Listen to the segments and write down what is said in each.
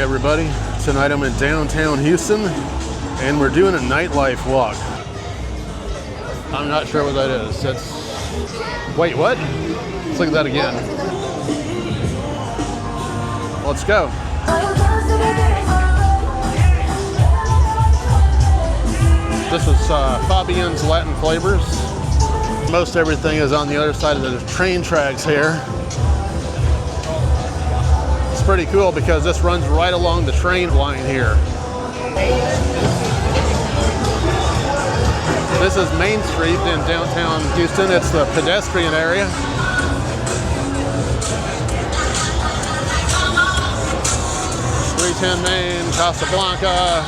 everybody. Tonight I'm in downtown Houston and we're doing a nightlife walk. I'm not sure what that is. Wait, what? Let's look at that again. Let's go. This is Fabian's Latin Flavors. Most everything is on the other side of the train tracks here. It's pretty cool because this runs right along the train line here. This is Main Street in downtown Houston. It's the pedestrian area. .310 Main, Casa, Blanca,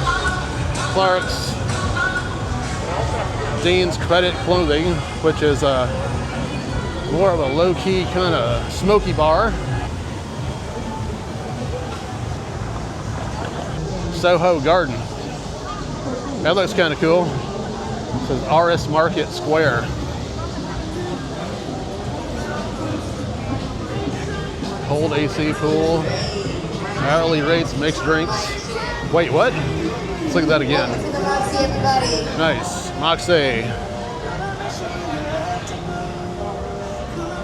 Clark's, Dean's Credit Clothing, which is more of a low-key kind of smoky bar. SOHO Garden. That looks kind of cool. It says RS Market Square. Cold AC pool. Hourly rates, mixed drinks. Wait, what? Let's look at that again. Nice. Moxy.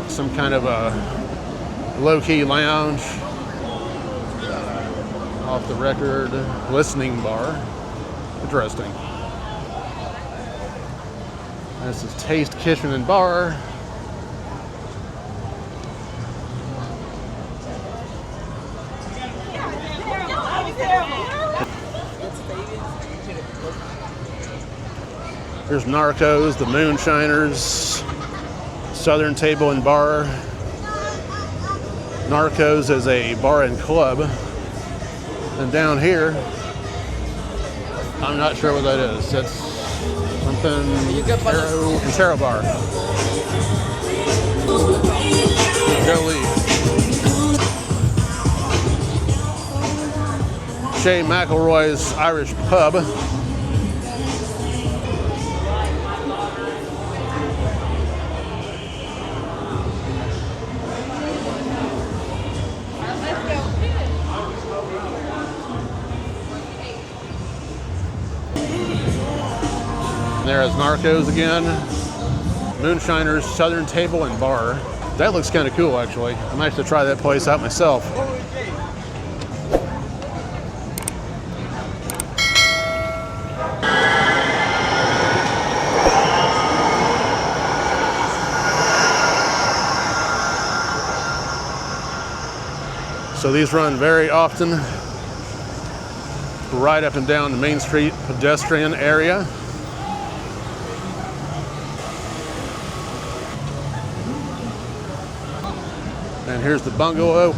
Some kind of a low-key lounge. Off the record listening bar. Interesting. This is Taste Kitchen and Bar. There's Narco's, the Moonshiners, Southern Table and Bar. Narco's is a bar and club. And down here, I'm not sure what that is. It's something Interio bar. Jolie. Shay McElroy's Irish Pub. There's Narco's again. Moonshiners, Southern Table and Bar. That looks kind of cool, actually. I might have to try that place out myself. So these run very often, right up and down the Main Street pedestrian area. And here's the Bungalow.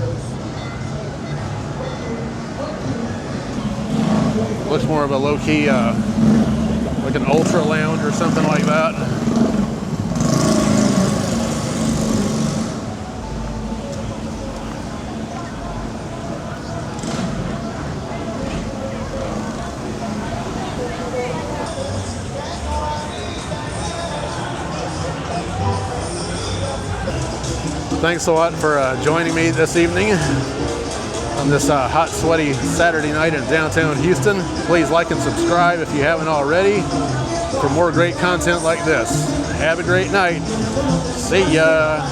Looks more of a low-key, like an ultra lounge or something like that. Thanks a lot for joining me this evening on this hot, sweaty Saturday night in downtown Houston. Please like and subscribe if you haven't already for more great content like this. Have a great night. See ya.